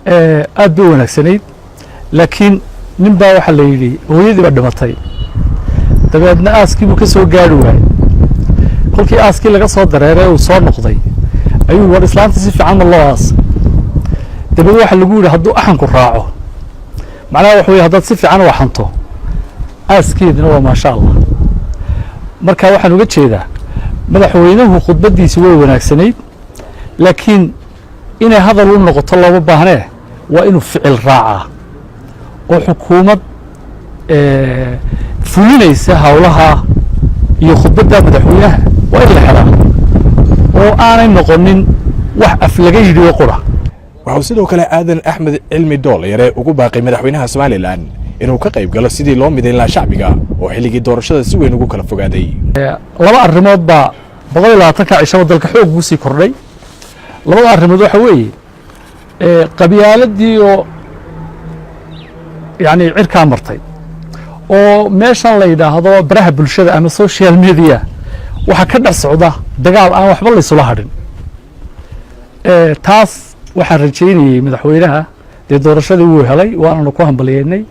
aad bay wanaagsaneyd laakiin nin baa waxa la yidhi hooyadii baa dhimatay dabeedna aaskii buu ka soo gaari waayey kolkii aaskii laga soo dareeray uu soo noqday ayuu war islaanta si fiican ma loo aas dabeed waxa lagu yidhi hadduu axanku raaco macnaha waxa weye haddaad si fiican u axanto aaskeedina waa maasha allah marka waxaan uga jeedaa madaxweynuhu khudbaddiisi way wanaagsanayd laakiin inay hadal u noqoto looma baahnee waa inuu ficil raacaa oo xukuumad fulinaysa hawlaha iyo khudbadda madaxweynaha waa in la xelaa oo aanay noqonin wax af laga yidhi oo qura waxuu sidoo kale aadan axmed cilmi doolyare ugu baaqay madaxweynaha somalilan inuu ka qayb galo sidii loo midayn lahaa shacbiga oo xilligii doorashada si weyn ugu kala fogaaday laba arrimood baa 120 cisho dalka xoog ugu sii kordhay labada arrimood waxa weeye qabyaaladii oo yani cirkaa martay oo meeshan la yidhaahdo baraha bulshada ama social media waxa ka dhex socda dagaal aan waxba la isula hadhin taas waxaan rajaynayay madaxweynaha dee doorashadii wuu helay waananu ku hambaliyeynay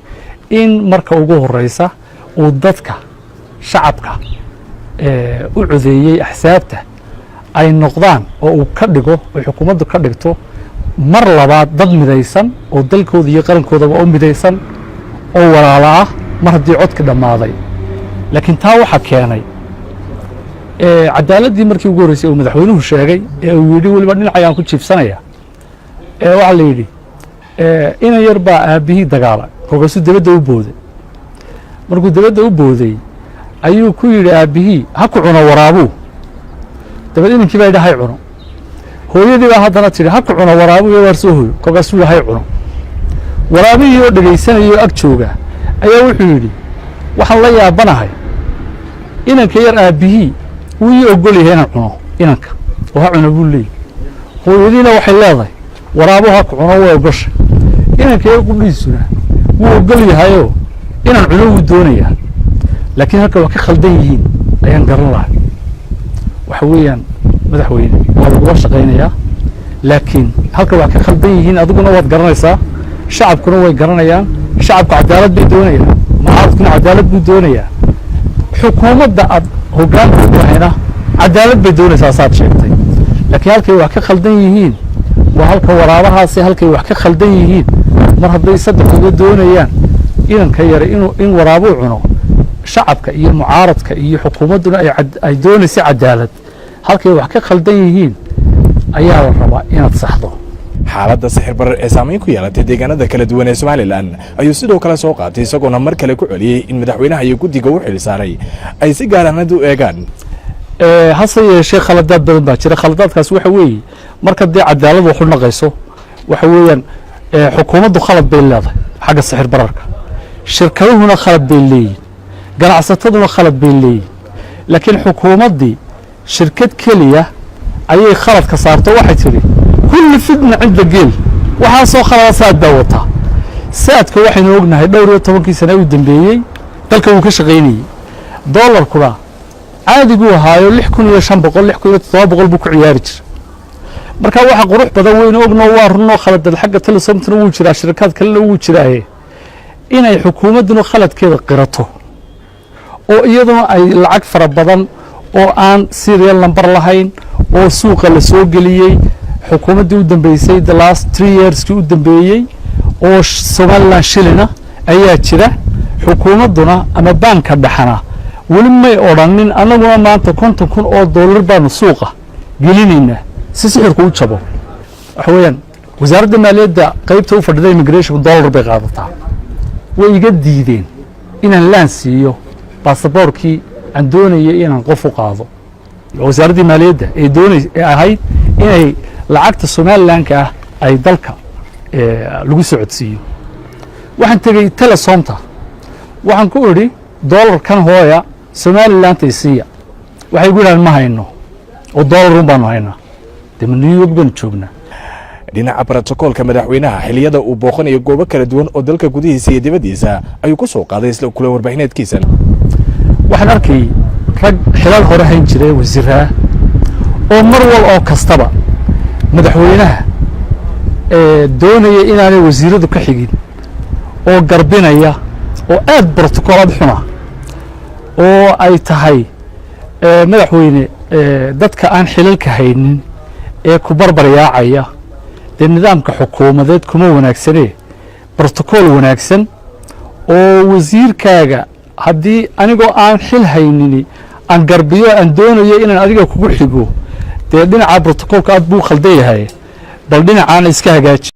in marka ugu horeysa uu dadka shacabka u codeeyey axsaabta ay noqdaan oo uu ka dhigo oo xukuumaddu ka dhigto mar labaad dad midaysan oo dalkooda iyo qarankoodaba u midaysan oo walaala ah mar haddii codka dhammaaday laakiin taa waxaa keenay cadaaladdii markii ugu horreysay uu madaxweynuhu sheegay ee uu yidhi weliba dhinac ayaan ku jiibsanaya waxaa la yidhi inan yar baa aabbihii dagaala kolkaasuu dabadda u booday markuu dabadda u booday ayuu ku yidhi aabbihii ha ku cuno waraabuu dabeed inankii baa yidhi hay cuno hooyadii baa haddana tidhi ha ku cuno waraabuu iyo waar soo hoyo kolkaasuu yidhi hay cuno waraabihii oo dhegaysanaya oo ag jooga ayaa wuxuu yidhi waxaan la yaabanahay inanka yar aabbihii wuu ii ogol yahay inaan cuno inanka oo ha cuno buu leeyahy hooyadiina waxay leedahay waraabuhu ha ku cuno way ogoshay inanka yar qudhiisuna wuu ogol yahayoo inaan cuno wuu doonayaa laakiin halka waa ka khaldan yihiin ayaan garan lahay waxa weeyaan madaxweyne waa lagula shaqaynayaa laakiin halka waa ka khaldan yihiin adiguna waad garanaysaa shacabkuna way garanayaan shacabku cadaalad bay doonayaan mucaaradkuna cadaalad buu doonayaa xukuumadda aad hoggaanka u tahayna cadaalad bay doonaysaa saad sheegtay laakiin halkay wax ka khaldan yihiin waa halka waraabahaasi halkay wax ka khaldan yihiin mar hadday saddex uga doonayaan inanka yare in waraabuu cuno shacabka iyo mucaaradka iyo xukuumadduna ay doonaysa cadaalad halkay wax ka khaldan yihiin ayaa la rabaa inaad saxdo xaaladda sixir barar ee saamayn ku yeelatay deegaanada kala duwan ee somalilan ayuu sidoo kale soo qaatay isagoona mar kale ku celiyey in madaxweynaha iyo guddiga u xil saaray ay si gaaraanad u eegaan hase yeeshee khaladaad badan baa jira khaladaadkaas waxa weeye marka dee cadaalad waxu naqayso waxa weeyaan xukuumaddu khalad bay leedahay xagga sixir bararka shirkaduhuna khalad bay leeyihin ganacsataduna khalad bay leeyihin laakiin xukuumaddii shirkad keliya ayay khaladka saarto waxay tidhi kulli fidna cinda geel waxaasoo khalada saad baa wataa saadka waxaynu ognahay dhowr iyo 10kii sane u dambeeyey dalka wuu ka shaqaynayey doolarkuna caadiguu ahaayo 6,500 6,700 buu ku ciyaari jiray marka waxa qurux badan weynu ogno waa runoo khaladad xagga telesomtuna wuu jiraa shirkad kalena wuu jiraaye inay xukuumadduna khaladkeeda qirato oo iyaduna ay lacag fara badan oo aan serial number lahayn oo suuqa la soo geliyey xukuumaddii u dambeysay the last 3 yearskii u dambeeyey oo somaliland shilina ayaa jira xukuumadduna ama baanka dhaxana weli may odhanin annaguna maanta $50,000 oo dollar baanu suuqa gelinaynaa si sixirku u jabo waxa weeyaan wasaaradda maaliyadda qaybta u fadhida immigration dollar bay qaadataa way iga diideen inaan laan siiyo baasaboorkii aan doonayay inaan qof u qaado wasaaraddii maaliyadda ee ahayd inay lacagta somalilandka ah ay dalka lagu socodsiiyo waxaan tegey telesomta waxaan ku idhi dollarkan hooya somaliland ay siiya waxay gu yidhahdeen ma hayno oo dollarun baanu haynaa dee ma new york baanu joognaa dhinaca brotokoolka madaxweynaha xilliyada uu booqanayo goobo kala duwan oo dalka gudihiisa iyo dibaddiisa ayuu ku soo qaaday isla kula warbaahineedkiisan waxaan arkay rag xilal hore hayn jiray wasiiraha oo mar wal oo kastaba madaxweynaha doonaya inaanay wasiiradu ka xigin oo garbinaya oo aad brotokoolad xuna oo ay tahay madaxweyne dadka aan xilalka haynin ee ku barbar yaacaya dee nidaamka xukuumadeed kuma wanaagsanee brotokool wanaagsan oo wasiirkaaga haddii anigoo aan xil haynini aan garbiyo aan doonayo inaan adiga kugu xigo dee dhinaca brotokoolka aad buu khaldan yahay bal dhinacaana iska hagaaji